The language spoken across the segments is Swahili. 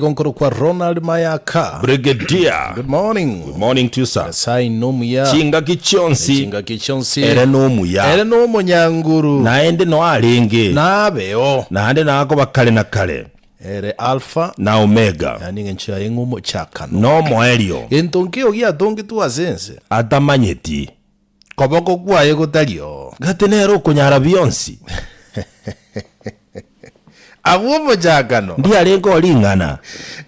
Gonkoro kwa Ronald Mayaka. Brigadier. Good morning. Good morning to you, sir. Sai nomu ya. Chinga kichonsi. Ere nomu ya. Ere nomu nyanguru. Naende no alingi. Nabeo. Naende nako bakale na kale. Ere alpha. Na omega. Yani ngencha yengumo chakano. No moelio. Entonke ogia tonki tu asense. Atamanyeti. Koboko kwa yego talio. Gatenero kunyara bionsi. Abumo chakano. Ndi alengo olingana.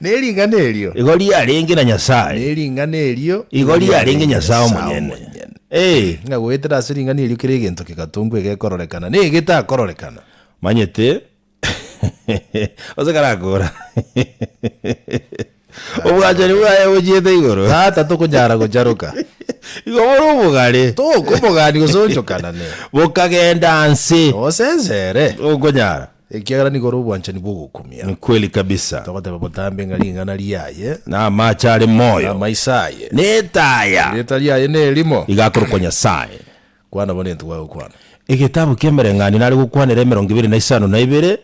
Nelingana elio. Igoli alengi na Nyasaye. Nelingana elio. Igoli alengi Nyasaye mwenyene. Nga wetera asiringana elio kirege ntoke katungwe gekororekana. Ne geta kororekana. Manyete. Osekaragora. Obwajani bwaye bujete igoro. Tata tukujara kujaruka. Igoro bugale. To kubugani gusonjokana ne. Bukagenda nsi. Osenzere. Ogonyara. Ekiagara ni goro bwancha ni bugukumia. Ni kweli kabisa. Tokote babotambe ngalingana liyaye. Na machale moyo. Na maisaye. Netaya. Netaya ne elimo. Igakuru kwa Nyasaye. Kwana bonentu wawe kwana. Igitabu kyemerengani nali gukwanira 25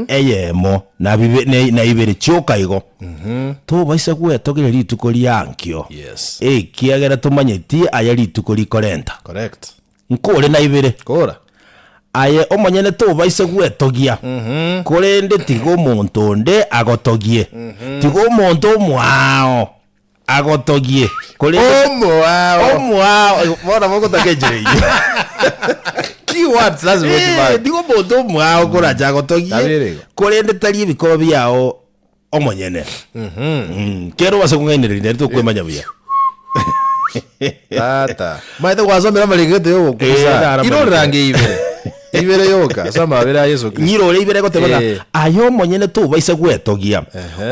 eyemo na bibe na ibere choka igo. To baisa kwetogere lituko lyankyo. Yes. Kiagera tumanyeti aya lituko likorenta. Correct. Nkole na ibere. Kora. Aye omonyene to baisa kwetogia. Korende tigo muntu nde agotogie. Tigo muntu mwao agotogie. Korende omwao bora moko takeje. Keywords lazima utibaye. Tigo muntu mwao koraja agotogie. Korende tali bikoba byao omonyene. Kero basekungainirira to kwemanya bya. Tata. Maite kwasomera malingeto yo kusa. Iro range ibere. Ibere yoka sama bera Yesu Kristo. Nyiro le ibere gotebona ayo monyene tu baisa gwetogia.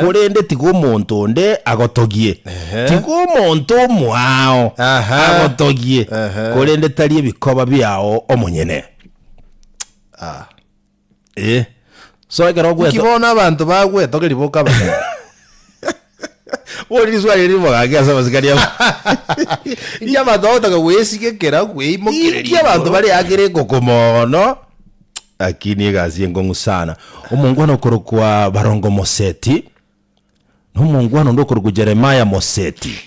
Korende tigo muntu nde agotogie. Tigo muntu mwao agotogie. Korende tali bikoba byao omonyene. So egero gweto. Kibona abantu bagwetoge liboka bana. Wori swali limo gagya sabazikaria. Iya badota ga wesike kera kweimo kireri. Iya bantu bali agire kokomono. Akini gazi ngongu sana. Omungwana okorokwa Barongo Moseti. No mungwana ndokoro Jeremiah Moseti.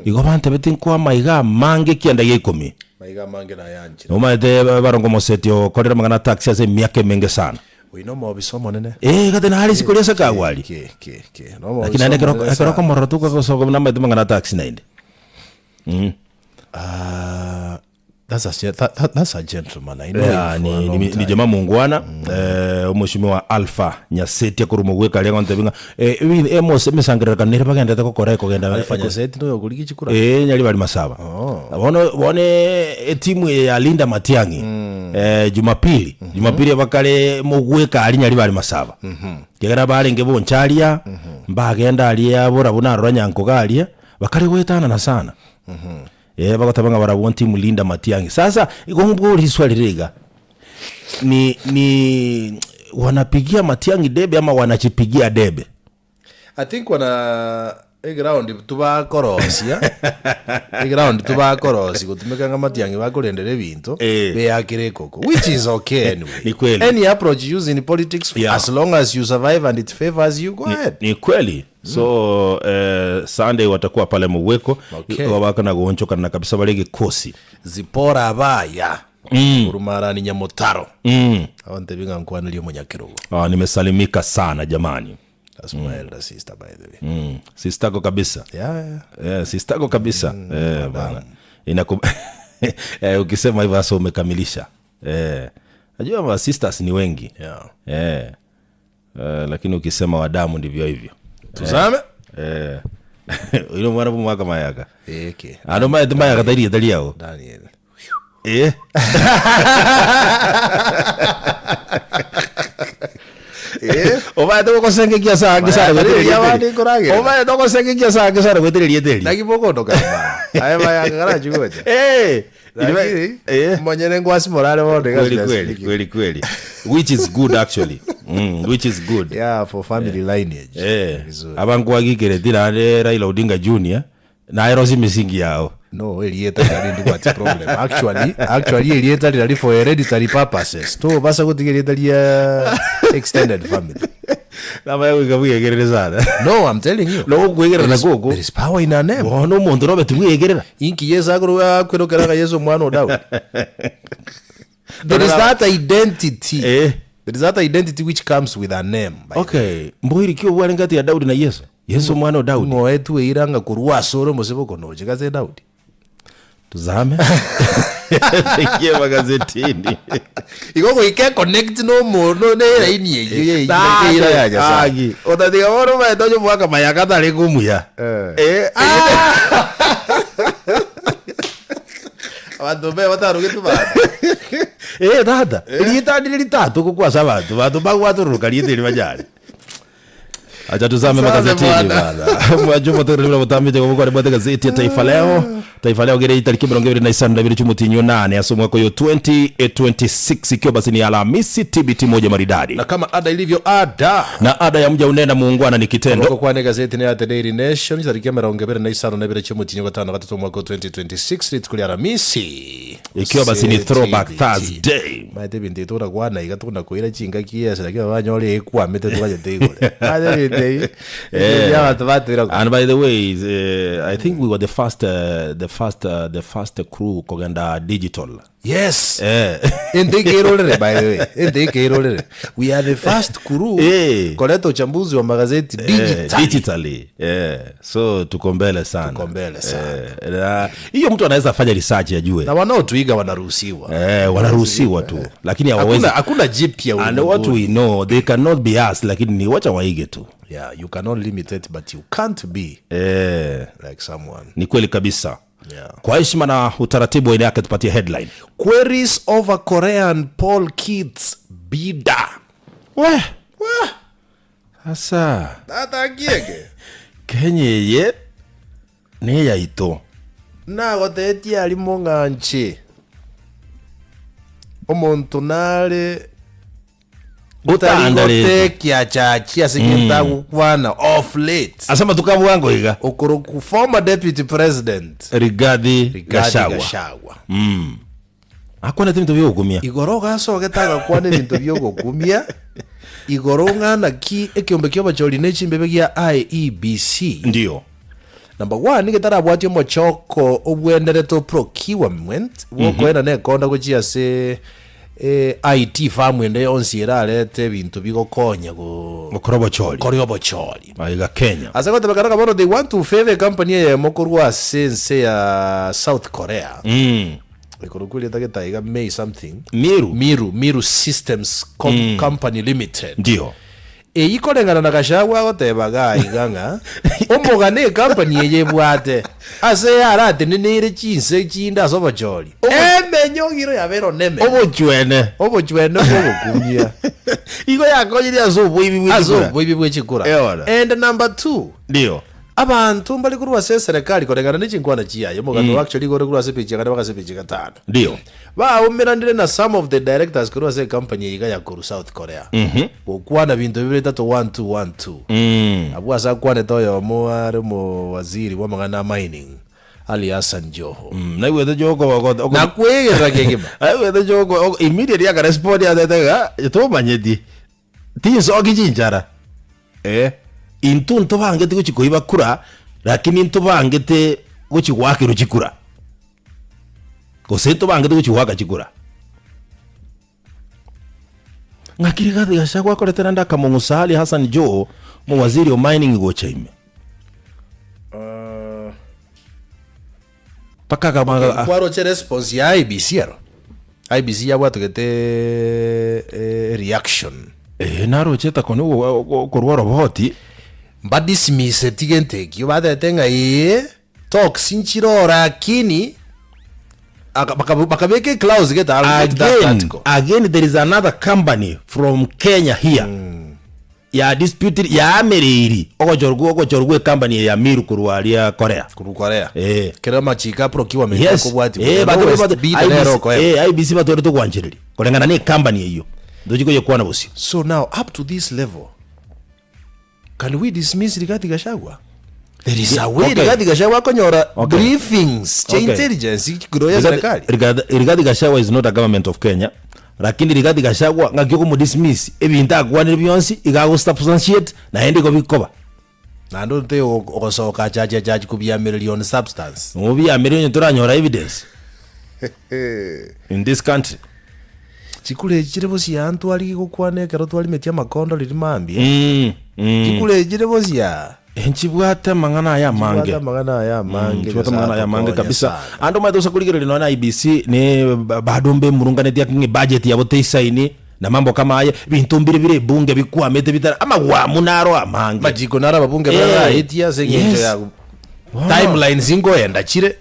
Igo bante beti kwa maiga mange kianda yekumi. Maiga mange na yanchi. No maite Barongo Moseti okorera magana taxi ase miaka menge sana. Wino mo bisomo nene. Gate na hali sikolea saka wali. No mo. Akina ndekero ko morotuka ko soko na maite magana taxi nainde. That's a gentleman. I know. Ni jamaa mungwana mheshimiwa Alpha Nyaseti akurumo gweka lego ntebinga mose mesangira kanire bagenda ko koreko genda Alpha Nyaseti no yoguliki chikura nyali bali masaba bone timu ya Linda Matiangi Jumapili bakale mugweka ali nyali bali masaba kigera bali ngebo nchalia mbagenda ali abora bunarora nyanko galia bakale gwetana na sana bagotabanga barabona timu Linda Matiangi. Sasa igombo liswali rega. Ni wanapigia Matiangi debe ama wanachipigia debe? I think wana ground tuba korosia. Ground tuba korosi gutumeka nga Matiangi bakorendere bintu be yakire koko, which is okay anyway. Ni kweli. Any approach used in politics as long as you survive and it favors you, go ahead. Ni kweli. So Sunday watakuwa pale Muweko wabaka na gonchoka na kabisa balege kosi zipora abaya urumara ni Nyamotaro awante binga nkwana liyo Munyakirugo. Nimesalimika sana jamani. That's my elder sister by the way. Sister ko kabisa. Yeah, sister ko kabisa. Bana. Ukisema hivyo sasa umekamilisha. Najua ma sisters ni wengi. Lakini ukisema wadamu ndivyo hivyo. Tuzame ilo mwana mwaka mayaka ano mayaka tali yao Daniel oba toko senge kia saa kisara oba toko senge kia saa kisara kwetereria teri nakiboko ndo kama aya mayaka kana chugoja monyene ngwasi morale wonde kweli which is good actually which is good for family lineage abangu agikere tira Raila Odinga Junior na erosi misingi yao no elieta ndi what problem actually elieta for hereditary purposes to basa kutigeria extended family. Nama yako ikabuyegerera sana. No, I'm telling you. No kuyegerera koko. There is power in a name. Bono muntu robe tubuyegerera. Inki Yesu akuru kwirukira Yesu mwana wa Daudi. There is that identity. There is that identity which comes with a name. Okay. Mbohiri kyo bwari ngati ya Daudi na Yesu. Yesu mwana wa Daudi. Ngoetu iranga kurwa soro museboko noje kaze Daudi. Tuzame. Ikiye magazetini. Igoko ike connect no mo no ne ini ye ira ya jasa. Agi. Otadiga woro ba dojo mwaka mayakata le kumuya. Abantu be batarugetu ba. Dada. Litandire litatu kukwasa abantu bagwaturuka litiri bajali. Acha tuzame magazetini bana. Mwajuma tukaribira mutambije kwa kwa gazeti ya Taifa Leo. Taifa Leo gere itariki 29 cy'umutinyo 8 asomwa kwa 2026 ikiwa basi ni Alhamisi TBT moja maridadi. Na kama ada ilivyo ada. Na ada ya mja unena muungwana ni kitendo. Kwa gazeti ni ya The Daily Nation itariki 29 cy'umutinyo 5 mwaka 2026 litukuli Alhamisi. Ikiwa basi ni Throwback Thursday. Maite binti tora kwana igatunda kuira chinga kiasi lakini banyole ekwamete tukaje tegole. And by the way, I think we were the first crew kogenda digital. Yes. And they get older, by the way. And they get older. We are the first crew. Koleta uchambuzi wa magazeti digitally. So tukombele sana. Hiyo mtu anaweza fanya research ajue. Na wanaotuiga wanaruhusiwa. Wanaruhusiwa tu. Lakini hawawezi. Hakuna jipya. And what we know, they cannot be us, lakini ni wacha waige tu. Yeah, you cannot limit it, but you can't be like someone. Ni kweli kabisa. Yeah. Kwa heshima na utaratibu ile yake tupatie headline. Queries over Korean poll kits bida. We. Asa. Tata kiege. Kenye ye. Ne ya ito. Na goteti ali monganchi. Omuntu nale utandale kia chachi sigenda kukwana off late. Asema tukabuwango iga. Okuruku former deputy president Rigathi Gachagua. Akwana tinto byo gumia. Igoroga so getaga kwane tinto byo gumia. Igoronga na ki ekiombe kyo bacholi nechi mbebe ya IEBC. Ndio. Number 1 nigetara bwatyo mochoko obwendereto procurement wokwenda ne konda kuchia se IT farm ende onsiera alete bintu bigokonya go korobocholi maiga Kenya asako tabakana kabono they want to favor company ya mokorwa sense ya South Korea ikorukuli taketaiga May something Miru Systems Company Limited ndio ikorengana na Gachagua gotebaga iganga omogane company ye bwate ase arate ninire chinse chinda sobocholi emenyogiro ya bero neme obochwene obokumia igo yakonyiri azo ibi chikura. And number 2 ndio abantu mbali kurwa serikali korengana n'ichinkwana chiyayo mogano actually gore kurwa sepechi kana bakasepechi gatano ndio ba umirandire na some of the directors kurwa se company yiga ya kuru South Korea okwana bintu bibiri 3 abwa sa kwane toyo mo are mo waziri wa magana mining Ali Hassan Joho na iwe Joho na kwegera kegema iwe Joho immediately ya respond ya tega to manyedi tinso gichinjara intu bangete guchikoiba kura lakini intu bangete guchigwake ruchikura goseto bangete guchigwaka chikura ngakiri Rigathi Gachagua koretera ndaka Ali Hassan Joho mu waziri wa mining gochaime paka kama kwaro che response ya IBC ya watu gete reaction naro cheta kono korwa roboti badismise tigente kyo badetenga talk sinchirora kini bakabeke clause get again there is another company from Kenya here ya disputed ya ameriri ogojorgwe company ya Miru kurwalia Korea kera machika procurement ko bwati IBC batore to kwanchiriri kolengana ne company hiyo ndojiko yekwana bosi. So now up to this level can we dismiss Rigathi Gachagua? There is a way Rigathi Gachagua konyora briefings cha intelligence groya serikali. Rigathi Gachagua is not a government of Kenya. lakini Rigathi Gachagua ngakyo mu dismiss ebintu akwanire byonsi igago substantiate na ende ko bikoba na ndo te okosoka jaji kubya million substance mubi ya million turanyora evidence in this country chikule chirebo siyantu ali gukwane kero twali metia makondo liri mambi chikule chirebo siya enchibwata mangana ya mange chibwata mangana ya mange kabisa ando madosa kuligere lino na IBC ne badombe murunganeti yakinge budget yabo teisaini na mambo kama haya bintu mbire bunge bikwamete bitara ama wa munaro amange majiko nara babunge bara etia sengenje ya timeline zingo enda chire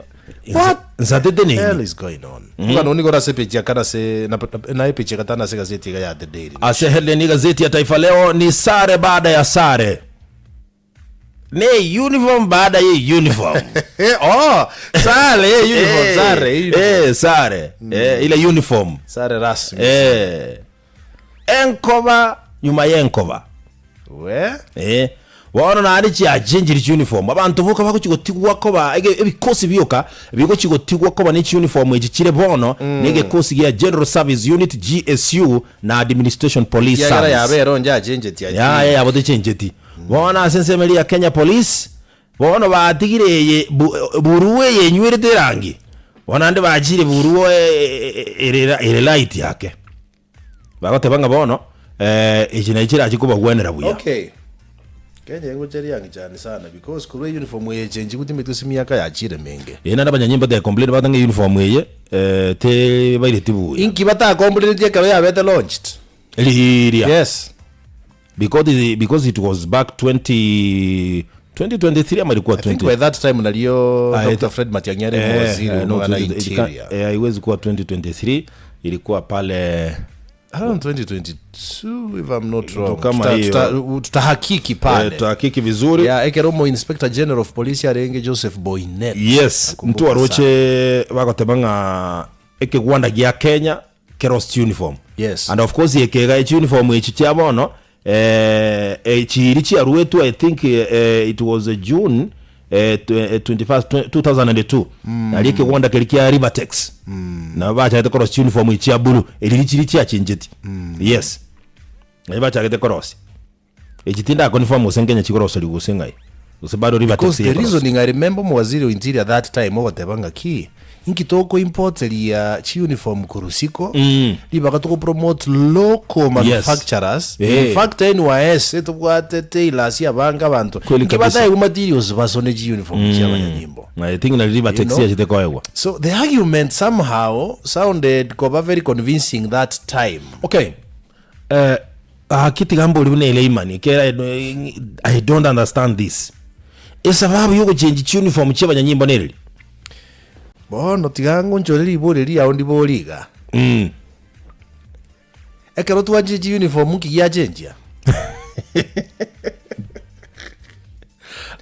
what nzatete nini hell is going on kwa noni gora sepeja kana se na epeja katana se gazeti ya The Daily ase headline gazeti ya Taifa Leo ni sare baada ya sare ne uniform baada ya uniform sare uniform sare ile uniform sare rasmi enkova nyuma yenkova we wana na ari cha jinjiri uniform abantu vuka bakuchigotigwa koba ebikosi byoka biko chigotigwa koba ni uniform ekikire bono nige kosi ya General Service Unit GSU na Administration Police Service ya bero nja jinjeti ya bote jinjeti wana sensemeli ya Kenya Police bono batigireye buruwe yenywirete rangi wana ande bajire buruwe ere light yake bagotebanga bono ejina ikira kikuba gwenera buya okay Kenya ngo cheri yangi cyane sana because kuri uniform ye change kuti mitusi miyaka yachire menge yena nabanyanyimba de complain batanga uniform ye te bairetibuye inki bata complain je kabe yabete launched lihiria yes because it was back 2023 ama ilikuwa 20 I think by that time nalio Dr. Fred Matiang'i waziri wa interior haiwezi kuwa 2023 ilikuwa pale around 2022 if I'm not wrong tutahakiki pale tutahakiki vizuri ya ekeromo Inspector General of Police arenge Joseph Boynet yes mtu waroche bakotebanga ekegwanda gya Kenya kerost uniform yes and of course ekega uniform echi cyabono chiri chiaruetu I think it was June 21st 2002 ali ekegwanda kelikia Rivertex na bacha ite cross uniform echi ya blue eli chiri chia chinjeti yes na bacha ite cross echitinda uniform usengenya chikoross ligusengai usebado Rivertex because the reasoning I remember mwaziri wa interior that time okotebanga ki inkitoko import ya chi uniform kurusiko libaka to promote local manufacturers in fact NYS etubwate tailors yabanga abantu kibata materials basone chi uniform cy'abanyanyimbo I think na Rivertex ya chitekoewa so the argument somehow sounded very convincing that time okay kiti gambo libune ile imani kera I don't understand this esababu yuko change uniform cy'abanyanyimbo neli bono tigango njoreri iboreri yawo ndiboliga ekero twaje uniform kiya chenjia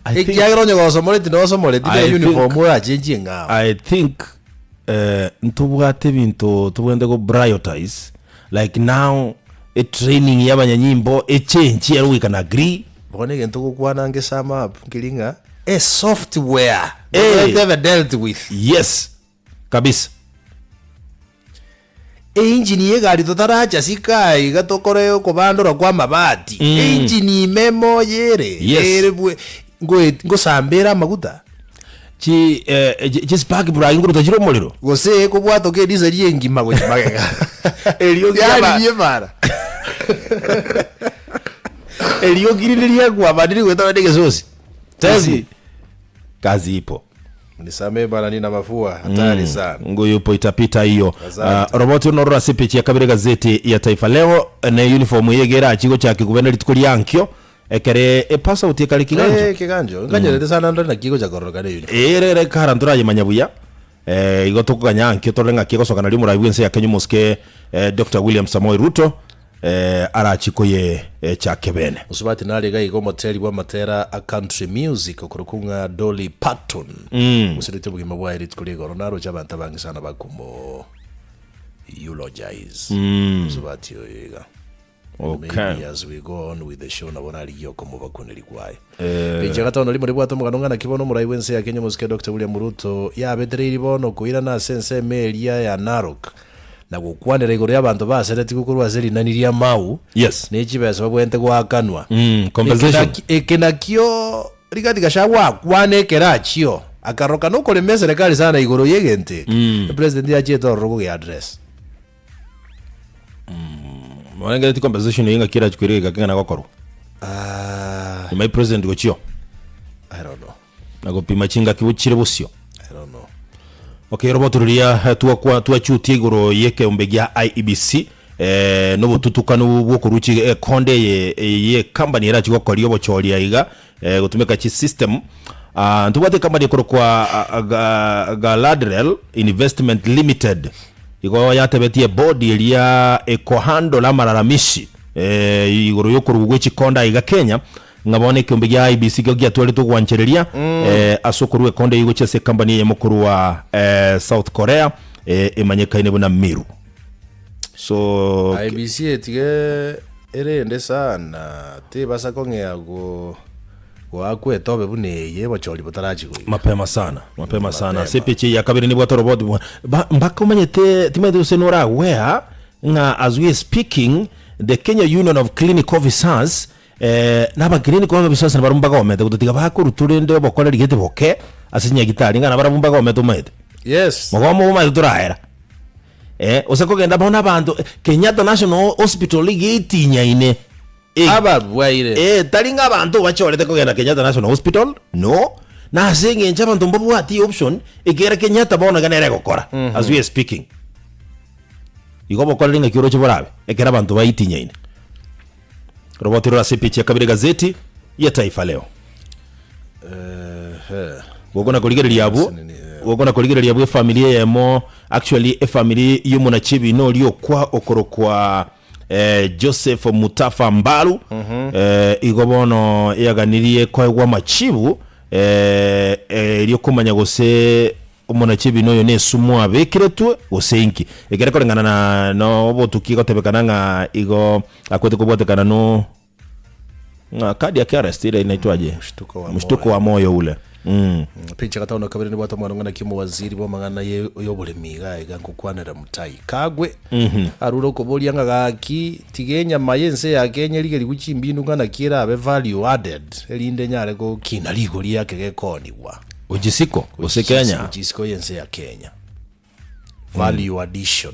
I think yagironye gosomore tinosomore tine uniform wa chenjie ngao I think ntubwate bintu tubwende go prioritize like now a training y'abanyanyimbo a change we can agree bone gento gukwana nge sum up ngilinga a software they never dealt with yes kabisa engine ye gari totaracha sikai gatokoreo kobandora kwa mabati engine memo yere yes. ngo sambera maguta chi spark brang ngo tajiro molero gose ko bwato ke diesel yengi magochi magega elio gari ye mara elio girilia kwa badiri weta ndege zosi kazi ipo nisame bana nina mafua hatari sana ngo yupo itapita hiyo roboti unorora sipichi ya kabiri gazeti ya Taifa Leo na uniform yegera chigo cha kiguverneri tukuli yankyo ekere pasa utikali kiganjo nganyerete sana ndo na kigo cha koroka ne uniform erere karandura yemanyabuya igotoko kanyankyo torenga kigo sokana limu raiwense ya Kenya Mosque Dr. William Samoei Ruto arachikoye cha kebene usubati nali gai go moteli wa matera a country music okurukunga Dolly Parton usirite bugima bwa eri tukuli goronaro cy'abantu bangi sana bakumo eulogize usubati oyiga okay maybe as we go on with the show nabona ali yoko mu bakuneli kwaye bijega tono limo libwato muganonga na kibono murai wense ya Kenya Mosque Dr. William Ruto ya bedreri bono kuira na sense melia ya Narok na gukwanira iguru ya bantu basereti gukurwa serinaniria mau yes ni chibesa babwente gwakanwa compensation ekenakio rigati gashagwa kwanekera chio akaroka no kole serikali sana iguru yegente president ya cheto rogo ya address mwanenge compensation yinga kira chikwirika kingana gokoro my president gochio I don't know nagopima chinga kibuchire busio I don't know. Okay, roboturia tuwa chuti iguru yeke umbegia IEBC no bututukanu bwokuruchi konde ye company era chiko koriyo bochoria iga gutumika chi system ntubate company koro kwa Galadriel Investment Limited igo yatebetie body elia ekohando la malalamishi iguru yokuru gwichi konda iga Kenya ngabone kiumbe gya IBC kyo gyatwale tugwanchereria asukuru ekonde yigo chese company ya mukuru wa South Korea emanyekaine buna Miru so IBC etige erende sana te basa kongea go wakwe tobe buneye bacholi butarachi go mapema sana sepeche ya kabiri ni bwato robot mbaka umanyete timede usenora where nga as we speaking the Kenya Union of Clinical Officers naba clinical officers barumbaga omete kututiga bakuru turende bokora rigete boke asinya gitari ngana barumbaga omete umete yes mogomo umate turahera osako genda bona bantu Kenyatta National Hospital igitinya ine aba bwaire talinga abantu bachorete kugenda Kenyatta National Hospital no na singe ncha bantu mbobu ati option igera Kenyatta bona ganere gukora as we are speaking igobo kolinga kiro chiborabe ekera bantu baitinya ine roboti rora sepichi ya kabiri gazeti ya Taifa Leo wogona kuligereria abu wogona kuligereria abu familia yemo actually family yumuna chibi no lio kwa okorokwa Joseph Mutafa Mbalu igobono yaganirie kwa gwa machibu lio kumanya gose umuna chibi no yone sumu abekiretwe osenki egere kolengana na no botuki gotebekana nga igo akwete kubwatekana no nga kadi ya arrest ile inaitwaje mshtuko wa moyo ule picha kataona kabiri ni bwata mwana kimo waziri bo mangana yoburemiga iga kukwanira mutai kagwe aruro koboria nga gaki tigenya mayense ya Kenya ligeri guchimbinu ngana kira abe value added elinde nyare ko kina ligori yake gekoniwa ujisiko usekenya ujisiko yense ya Kenya value addition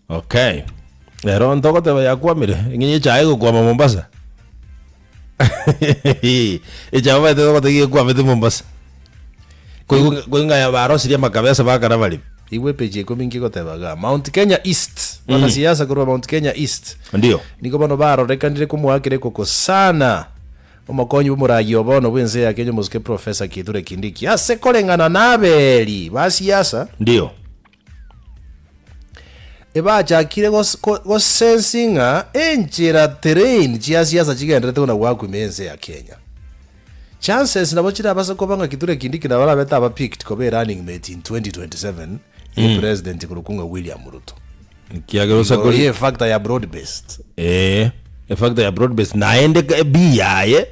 okay lero ndoko tebe yakwamire nginye chaego kwa Mombasa echaba ndoko tege kwa Mombasa kuinga ya barosi ya makabeza bakara bali iwe peje ko mingi gotebaga Mount Kenya East wana siasa kurwa Mount Kenya East ndio niko bano baro rekandire kumwakire koko sana omukonyi bumuragi obono bwenze ya Kenya muske Professor Kithure Kindiki ase kolengana nabeli basiasa ndio ebachakire go sensinga enchera terrain chia siasa chigendete kuna gwakumenze ya Kenya chances nabo chira basa kobanga Kithure Kindiki na bala beta ba picked ko be running mate in 2027 president kurukunga William Ruto kiagerosa ko ye factor ya broad based factor ya broad based naende biyaye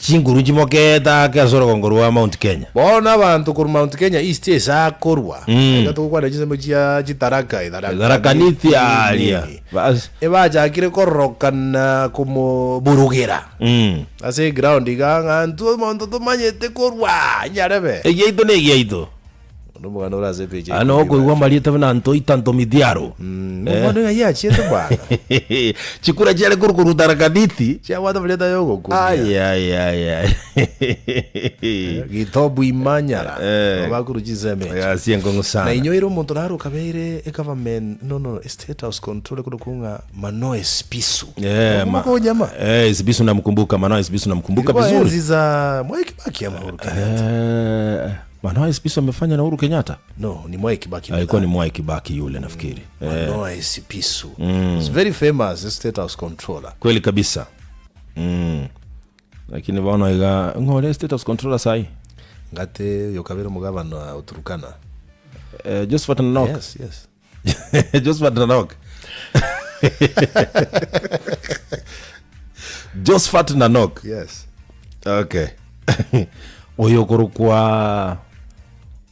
chinguru chimoketa kasoro kongorwa Mount Kenya bona abantu ku Mount Kenya East esakorwa gato kwa najise chia chitaraka idarakaniti alia bas ebajakire korokana como burugera ase ground iganga ntu mondo tomanyete korwa nyarebe egeito ne geito nomugano raze peje ano ko igwa marieta na nto itanto midiaro mwana ya chiete bwana chikura chale kurukuru darakaniti cha wada vleta yogo ku ay gitobu imanyara bakuru jizeme ya siengo sana na inyoiro muntu naro kabere government no state house control kurukunga Manoa Esipisu mako jamaa Esipisu namkumbuka Manoa Esipisu namkumbuka vizuri ziza Mwai Kibaki ama Uhuru Kenyatta Manoa Esipisu amefanya na Uhuru Kenyatta no ni Mwai Kibaki alikuwa ni Mwai Kibaki yule nafikiri Manoa Esipisu it's very famous state house controller kweli kabisa lakini bwana iga ngore state house controller sai ngate yokabera mugabano wa Uturukana Josephat Nanok yes Josephat Nanok Josephat Nanok yes okay oyo kurukwa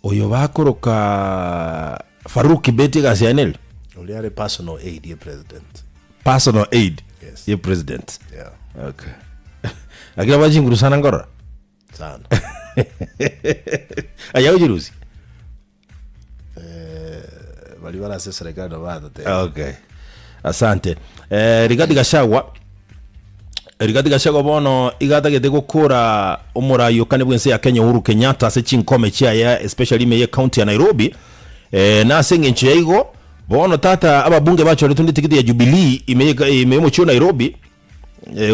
oyo bakoroka Faruk Kibet gasianel uli ari personal aid ye president. Personal aid. Yes. Ye president. Yeah. Okay. Akira bajinguru sana ngora. Sana. Ayaw jirusi. Bali wala sasa serikali ndo bado te. Okay. Asante. Rigathi Gachagua bono igatagete gukura umurayo kane bwense ya Kenya Uhuru Kenyatta ase chinkome chia ya especially me county ya Nairobi. Na senge nchi yaigo bono tata ababunge bacho letundi tikiti ya Jubilee imeyemo chio Nairobi.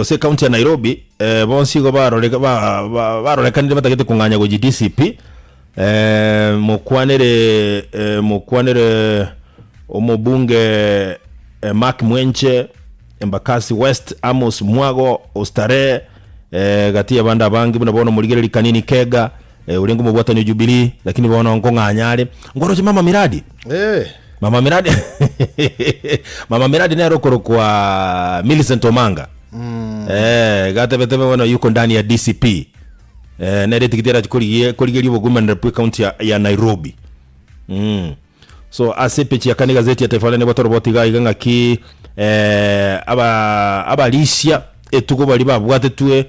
Ose county ya Nairobi bonsigo baroleka ndile batagete kunganya go GDCP. Mukwanere omubunge Mark Mwenche Embakasi West Amos Mwago Ostare gatia banda bangi buna bono muligere kanini Kega ulengo mubwata ni Jubilee lakini bono ngonganyale ngoroje mama miradi mama miradi nero kwa Millicent Omanga gatebetebe bono yuko ndani ya DCP nere tikitera kuligeri buguma na county ya Nairobi. So asepechi ya kani gazeti ya Taifa Leo batoroboti iganga ki abalisia etuko bali babwate tue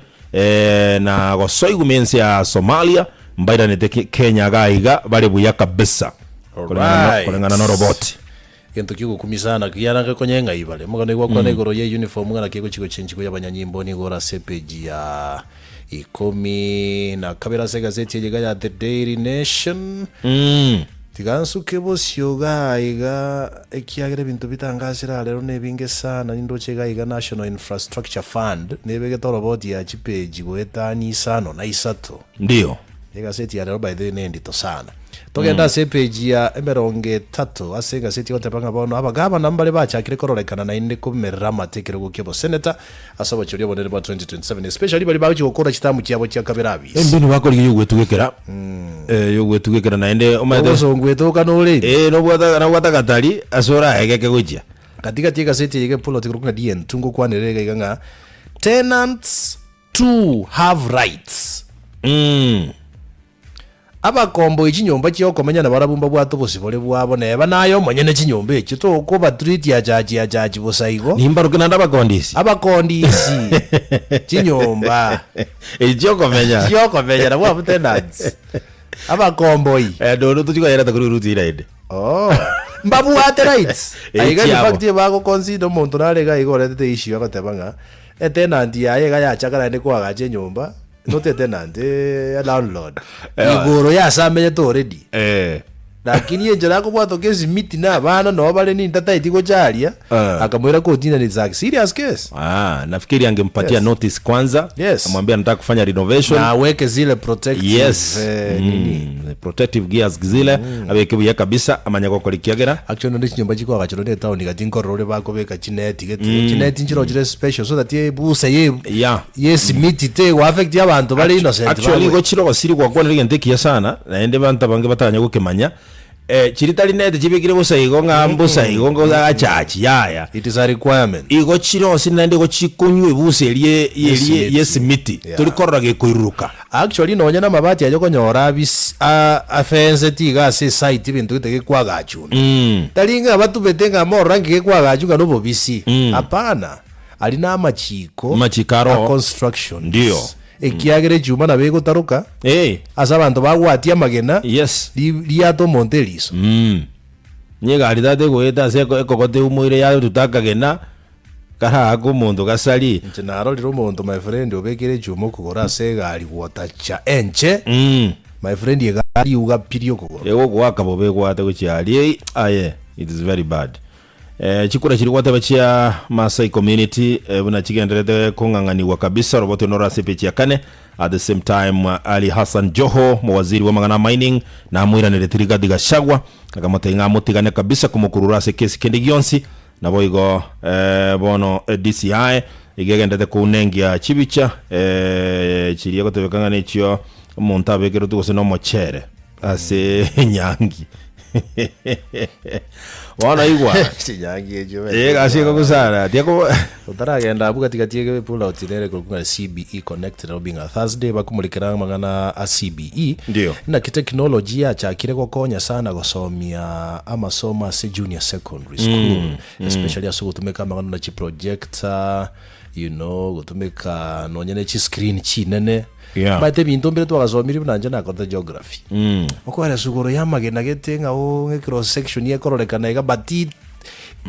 na gosoigu mense ya Somalia mbaida ne Kenya gaiga bali buya kabisa kulingana na roboti kintu kiko kumisana kiyana ke konyenga ibale mugano igwa kwa negoro ye uniform ngana kiko chiko chenji ko yabanyanyimbo ni gora sepeji ya ikomi na kabira se gazeti yega ya The Daily Nation tigansu kebosyo gaiga ekiagere bintu bitangasira lero nebinge sana nindoche gaiga National Infrastructure Fund nebege toroboti ya chipeji goetani sano na isato ndio gazeti ya lero by the end to sana togenda sepeji ya emeronge 3 ase gazeti yote panga bono abagaba nambale bachakire kororekana na inde kumerera matekere gukebo senator asaba chori bonere ba 2027 especially bali bachi gukora kitamu cyabo cya kaberabi embini bakora yugwetugekera yugwetugekera na inde omaide songwetuka no le no bwata gatari asora hegeke gujia katika tika gazeti yege political kuna DN tungo kwanerega iganga tenants to have rights abakombo ichinyomba cyokomenya na barabumba bwato bosibole bwabo neba nayo monyene chinyomba ekyo to ko ba treat ya jaji bosaigo nimbaruke nanda abakondisi chinyomba cyokomenya na bwa tenants abakombo dono tuchiko yera takuru ruti iraide mbabu ate rights aiga in fact bako consider monto nalega igorete issue akatebanga tenant yaye ga yachakara ne kwa gaje nyomba not a tenant a landlord igoro ya samenye to already lakini yenjera ko bwato kesi miti na bana no bale ni tata itiko chalia akamwera ko tina ni zake serious case nafikiri angempatia notice kwanza amwambia nataka kufanya renovation na weke zile protective protective gears zile abeke buya kabisa amanya ko kolikiagera actually ndo chinyomba chiko agachoro ne town gatinko role bako beka chineti chineti njiro jire special so that ye busa ye yes miti te wa affect ya bantu bale innocent actually go chiro basiri kwa kwana ligenteki sana na ende bantu bange batanya gukemanya chiritali nete chibekire busaigo ngambusaigo ngo achachi yaya it is a requirement igo chiro sinande go chikunywe buserie yesimiti tulikorra ge kuiruka actually nonya na mabati yajo konyora bis a fence tiga se site bintu bitege kwagachuna talinga batu betenga morangi ge kwagachunga no bobisi hapana alina machikaro construction ndio ekiagere juma na bego taruka asa bantu bagwatia magena liato monteliso nyega alidade goeta se kokote umuire ya tutakagena kara ako muntu gasali naro liro muntu my friend obekere juma kugora se gali watacha enche my friend yegali ugapirio kugora yego gwaka bobe gwata kuchali it is very bad chikura chiri kwata bachia Masai community buna chigenderete konganganiwa kabisa roboto nora sepechi ya kane at the same time Ali Hassan Joho mwaziri wa magana mining na mwira nere Rigathi Gachagua akamatenga mutigane kabisa kumukurura se kesi kendi gionsi na boigo bono DCI igegendete kunengia chibicha chiri yako tebekanga necho montabe kero tuko no mochere ase nyangi wana igwa sinyangie jo kasi ko kusana tiako utaragenda abu katikati yake pull out ile kulikuwa CBE connected no being a Thursday bakumulikira mangana a CBE ndio na kiteknolojia cha kile kokonya sana gusomia amasoma se junior secondary school especially aso gutumika mangana na chi projector gutumika nonyene chi screen chi nene bate bintu mbere twagazomiri bunanje na kota geography okwara sugoro yamagena getenga o cross section ye kororekana ega bati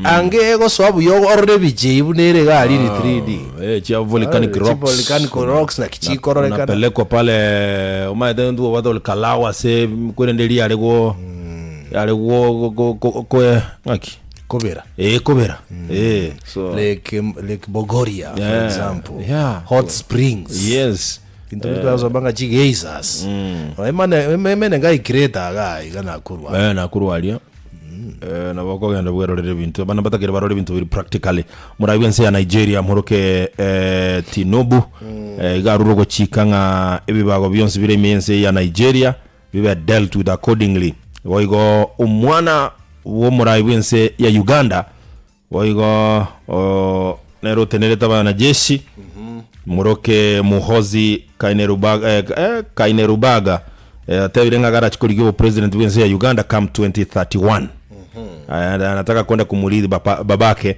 ange go swabu yo orre bije bunere gali ni 3D chia volcanic rocks na kichi kororekana peleko pale umaide ndu wado kalawa se kwendelia alego ko ngaki Kobera. Kobera. So like Bogoria, for example. Hot Springs. Yes. Into zobanga chigezas. Emane ngai creator gai kana kurwa. Na kurwa alia. Na bako genda bwerorere bintu bana batakira barore bintu biri practically murabiyense ya Nigeria muroke Tinubu igaruro go chikanga ebibago byonse bire miyense ya Nigeria bibe dealt with accordingly. Woigo umwana wo murabiyense ya Uganda woigo nero tenereta bana jeshi muroke Muhozi Kainerubaga atabirenga gara chikoligo president wense ya Uganda come 2031 anataka kwenda kumulidi babake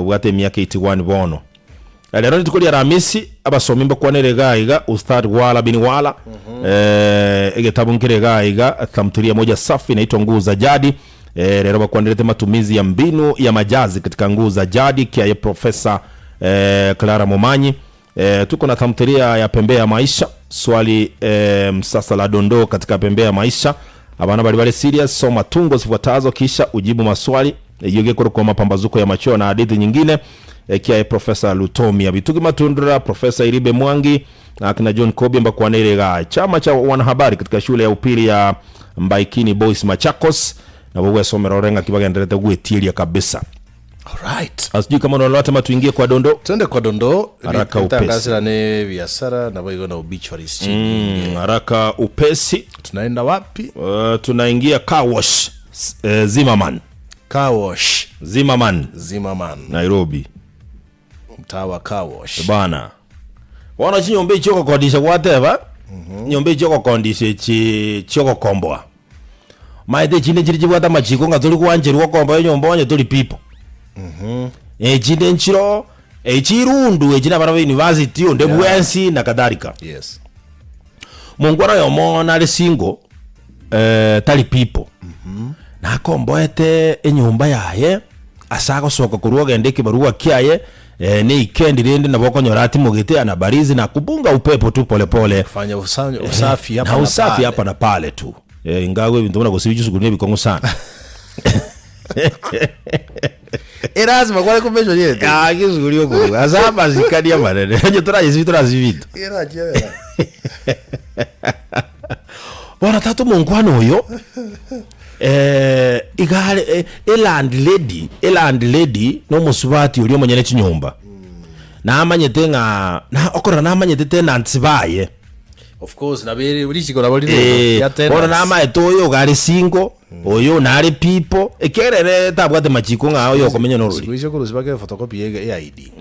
wate miaka 81 bono lero tukoli Aramisi abasomi mbakwanere gaiga Ustad Wala bin Wala egetabu nkire gaiga tamthilia moja safi inaitwa Nguu za Jadi lero bakwandelete matumizi ya mbinu ya majazi katika Nguu za Jadi kia Profesa Clara Momanyi. Tuko na tamthilia ya Pembe ya Maisha swali msasa la dondoo katika Pembe ya Maisha abana bali serious soma tungo zifuatazo kisha ujibu maswali yoge kwa mapambazuko ya macho na hadithi nyingine kia Profesa Lutomi Abitugi Matundura Profesa Iribe Mwangi na kina John Kobi mbakwanere chama cha wanahabari katika shule ya upili ya Mbaikini Boys Machakos na wewe somero renga kibagenderete gwetilia kabisa. Alright. Asijui kama unalota matuingie kwa dondo. Tuende kwa dondo. Haraka upesi. Tangazira ne biashara na wewe na obituaries chini. Haraka upesi. Tunaenda wapi? Tunaingia car wash. Zimmerman. Car wash. Zimmerman. Nairobi. Mtawa car wash. Bana. Wana chinyombe choko kodisha whatever. Nyombe choko kondisha choko komboa. Maide chine chiri wata machiko nga tuli kuanjeri wakomba nyomba wanye tuli people. Chine nchiro chirundu china bana university onde bwensi na kadhalika. Yes. Mungwara yomona ali single tali people. Na komboete enyumba yaye asako soka kuruoga ndeke barua kiaye ni ikendi rende na boko nyorati mugete anabarizi na kubunga upepo tu pole pole. Fanya usafi hapa na usafi hapa na pale tu. Ingawe bintu mbona gosibijo sugunie bikongo sana. Lazima kwa kumesho yete. Kizugulio ko. Azaba zikadia manene. Nje turazivitu. Jera. Bwana tatu mungwano oyo. Igale eland lady no musubati uri omonyene chinyumba. Na amanyete nga na okora na amanyete tena ntsibaye. Of course na bere urishiko na bali ya tena. Ora na maeto oyo gali single, oyo nali people. Ekerere tabwate machiko nga oyo komenya no ruri. Sikuisho kurusibake photocopy ya ID.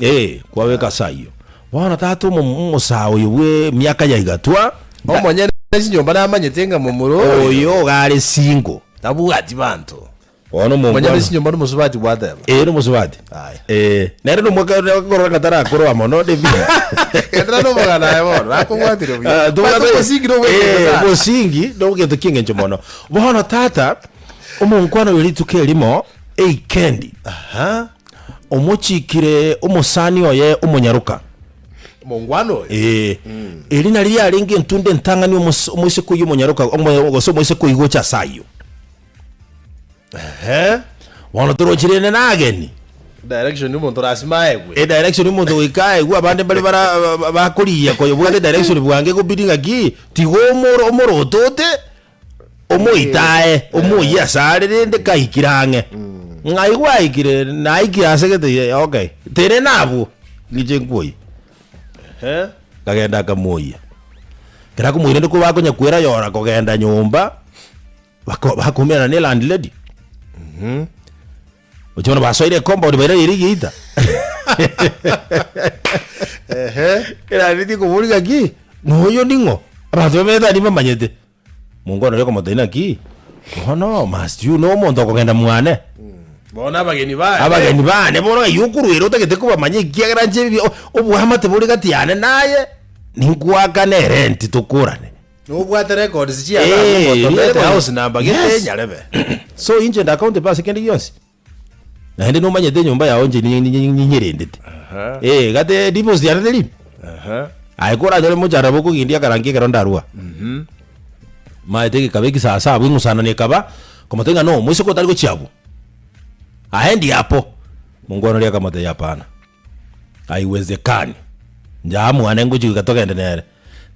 Kwaweka sayo. Bwana tatu musawo yewe myaka ya igatwa. Omonyene chinyumba na amanyete nga mumuro. Oyo gali single. Tabuati bantu. Ono monyane sinyumba no musubati bwatema. No musubati. Nere no mwaka korora katara korwa mono de bi. Entra no mwana yebo. Akomwatiro bi. Musingi no weke. Musingi no weke to kinge nchomono. Bono tata omunkwano yoli tukelimo kendi. Omuchikire omusani oye omunyaruka. Mongwano elina lya alinge ntunde ntangani omwise kuyu munyaruka ogoso mwise kuyigo cha sayo wana torochirene nageni direction ni muntu rasimaye gwe direction ni muntu wikaye gwa bande bali bakuriya ko bwa direction bwange ko biringa gi tigomoro omorotote omoitae omoya sare rende kaikirange ngai gwaikire naikira segete okay tere nabu nije ngoi kagenda kamuya kira kumuire ndiko bakonya kwera yora kugenda nyumba bakumena ne landlady uchona basoire compound bare irigita era riti kubulika ki noyo ningo abantu bemeta ni mamanyete mungu anareko motena ki no must you know mondo kugenda mwane bona abageni bane bona yukurwero tegete kuba manye kiagera nje obuhama tebuli gati yane naye ningwaga ne rent tukurane ubwate records cia moto house number getenya lebe so inje nda account basi kendi yonsi na hende no manyete nyumba yawo nje nyirendete gate deposit ya teli aikora jole mujara boko gindia karangi karonda ruwa maite kabeki sasa bwingu sana ne kaba kama tenga no mwiso ko tali ko chiabu ahendi hapo mungu anolia kama te hapana haiwezekani njamu anengo jika toka endenere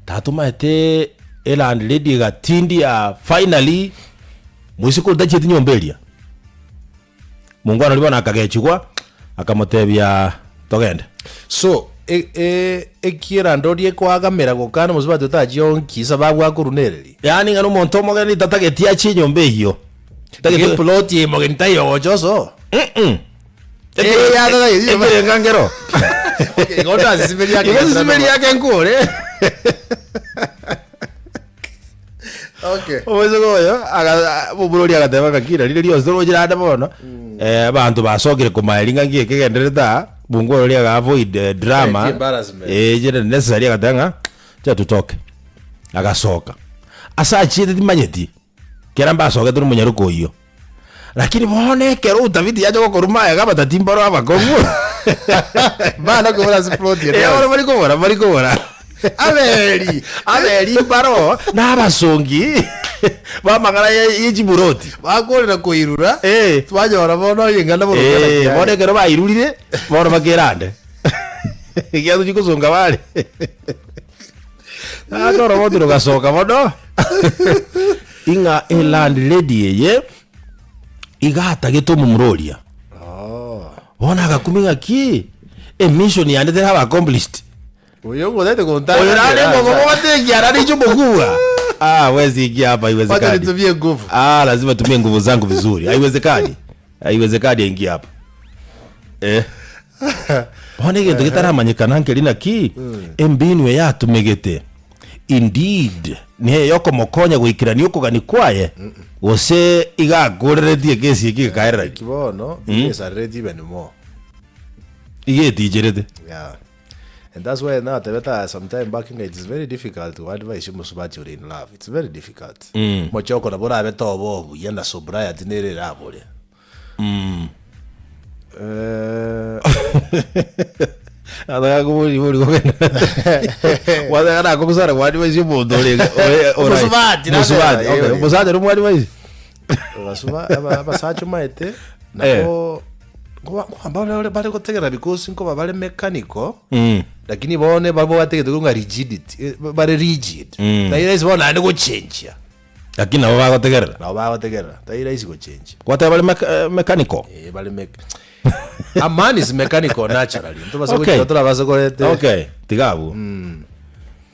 tatu maite landlady gatindi ya finally mwiso ko dachi tinyombelia mungu anoliba nakagechikwa akamotebya togende so ekira ndodie kwagamera gukana musubati utajiyonkisa bagwa kurunereri yani ngano monto mogeni tatagetia chinyombe hiyo tage plot ye mogeni tayo joso ya dada yeye ngangero ngoda zimeli yake ngore okay owezo goyo aga bubulori agateba kakira lilio zoro jirada bono abantu basogere kumaelinga ngiye kegendereta bungo lya ga avoid drama jere necessary agatanga cha tutoke agasoka asa chite timanyeti keramba asoka turi munyaruko iyo lakini bone kero utaviti yaje gokoruma ya gaba tatimbaro abakongu bana ko bora plot ye bari ko abeli baro n'abasongi bamagara y'Ijiburoti bakorera koirura twajora bono yengana boro bone kero bairurire bono bakerande igiazo chikuzonga bale atoro bodiro gasoka bono inga landlady ye igata gitumu muroria bona gakuminga ki mission yande tera ba accomplished uyo ngodete kontana oyo nane ngogo bote kiara ni chubukuwa wezi ingia hapa haiwezekani wacha nitumie nguvu lazima tumie nguvu zangu vizuri haiwezekani ingia hapa bona ngendo gitara manyikana nkelina ki embinwe ya tumegete indeed ne yoko mokonya gwikirani uko gani kwaye gose igagorerethie kesi ikikaera kibono yes already even more igetijerete yeah. And that's why now sometime back in it is very difficult to advise musubati in love. It's very difficult. Mochoko na bora abeto bobu yenda sobraya dinere rabole. Ada ko boli ko. Wada kana ko kusara wadi wezi bodo le. Musubati. Okay, musubati rumu wadi wezi. Abasacho maete nako ambao bale kotegera because nko bale mechanical lakini bone babo bategete kunga rigidity bale rigid taira is bona ande go change lakini nabo bagotegera taira is go change kwata bale mechanical bale a man is mechanical naturally nto basa ko tola basa ko lete okay tigabu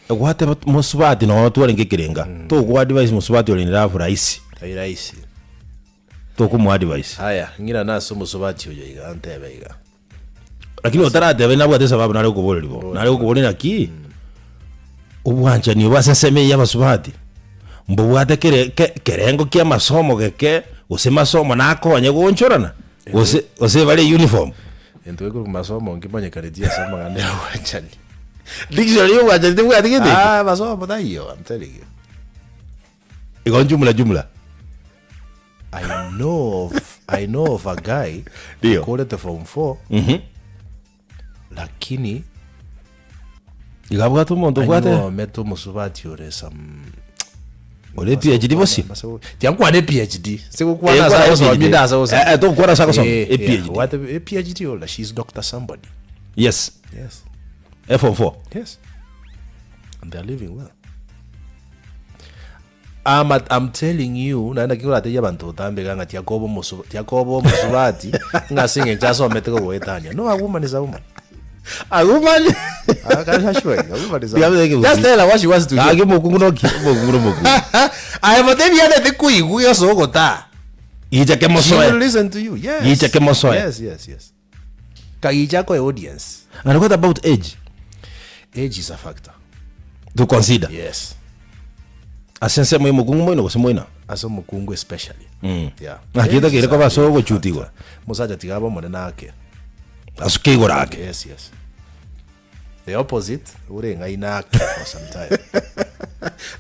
kwate musubati no tuwale ngekirenga to kwa advice musubati ole ndafu raisi to kumu advice haya ngira naso musubati uyo iga antebe iga lakini otarate bena bwate sababu nale ukubolera ki ubwanja ni baseseme ya basubati mbo bwate kerengo kia masomo keke usema somo nako anye gonchorana ose bale uniform ento ko masomo ngimanye karedia sama ngane wachani dictionary yo bwanje ndibwa tigiti masomo dayo I'm telling you igon jumla I know of a guy called it form 4 lakini igabwa tu mondo bwate no meto musubati ore some ole PhD bosi tiangwa ne PhD sikukuwa na sawa binda sawa to kuwa sawa PhD what a PhD holder she's Dr. somebody yes F4 yes and they're living well I'm telling you naenda kikola teja bantu tambe kanga Jacobo musubati ngasinge chaso meteko goetanya no a woman is a woman Just tell her what she wants to hear. I am a Debian the Queen, we are so got that. She will listen to you. Yes. Yes. Kagijako audience. And what about age? Age is a factor to consider. Yes. Asense mo mukungu mo no moina. Aso mukungu especially. Yeah. Akita kire ko baso go chutiwa. Musaja tigaba mo nake. Asuke gorake. Yes. The opposite, urenga inake for some time.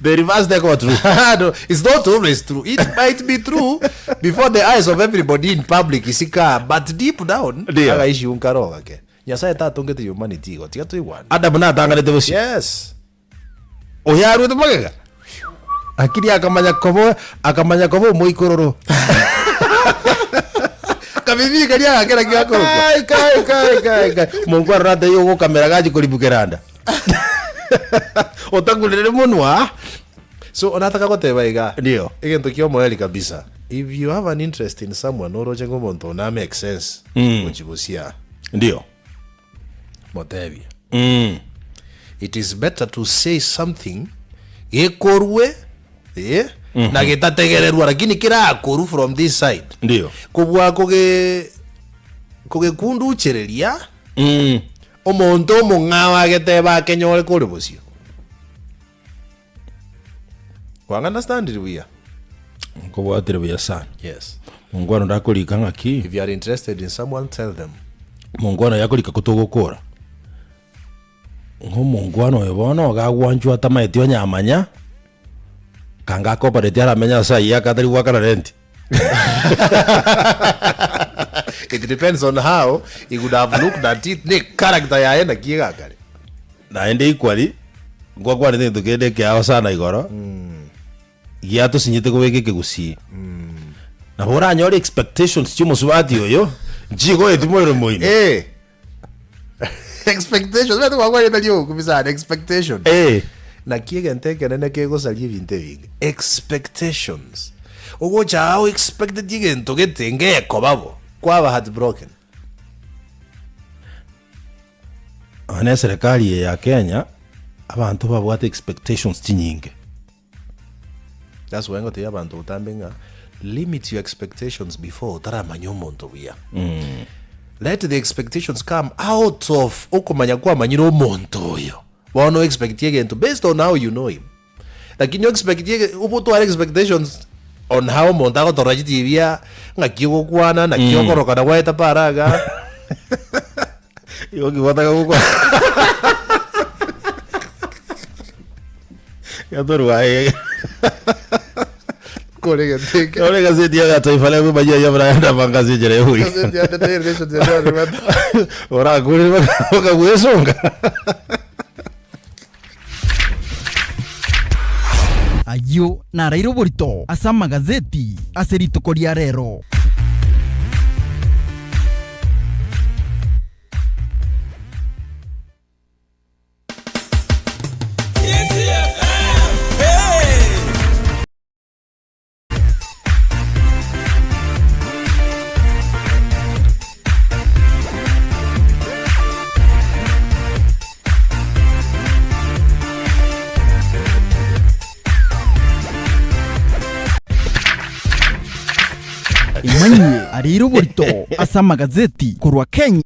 The reverse they go true. No, it's not always true. It might be true before the eyes of everybody in public isika, but deep down aga ishi unkaroga ke. Nyasaye tatongete humanity go tiga tu iwan. Adamu na tangale devosi. Yes. Oyaru to magega. Akiri akamanya kobo moikororo. Kabibi kali akera kiako. Kai. Mungu arata yo kamera gaji kolibukeranda. Otangulele munwa. So onataka koteba iga. Ndio. Igento kio moeli kabisa. If you have an interest in someone oroje ngomonto na make sense. Kujibusia. Ndio. Motebi. It is better to say something ekorwe na gitategererwa lakini kira akoru from this side. Ndio. Kubwa koge kundu uchereria. Omonto mongawa geteba kenyole kore bosio. Wang understand it we are. Ko atirwe sana. Yes. Mungu ndakulika ngaki. If you are interested in someone, tell them. Mungu yakulika kutogokora. Mungu yebona ogagwanju atamaetio nyamanya. Kanga ko parete aramenya sai yakatari wakara rent. It depends on how he would have looked at it. Ne character ya enda kiega kale. Na ende equally ngwa ne tukende kya sana igoro. Ya to sinyite ko weke kegusi. Na hora nyori expectations chimo swati oyo. Jigo etimoiro moino. Expectations. Wewe kwa kweli ndio kubisa expectation. Na kiega nteke nene kego salie vinte vingi. Expectations. Ogo chao expected yigento getenge kobabo. Kwaba heartbroken. Ana serikali ya Kenya abantu babwate expectations tinyinge. That's why ngote abantu utambenga limit your expectations before taramanyo monto bia. Let the expectations come out of okumanya kwa manyiro monto yo. Wano expect yegento based on how you know him. Lakini you expect uputo expectations on how montago torajiti bia ngakigo kwana na kiokoroka na waita paraga. Yogi wataka kukwa. Yadoru wae. Kolega teke. Kolega zeti ya taifa leo bajia ya branda bangazi jere hui. Zeti ya tete relation zeti remata. Ora kuri baka kuesonga. Ayo na rairo borito asa magazeti aserito koria rero. Imanye ariro borito asa magazeti kurwa Kenya.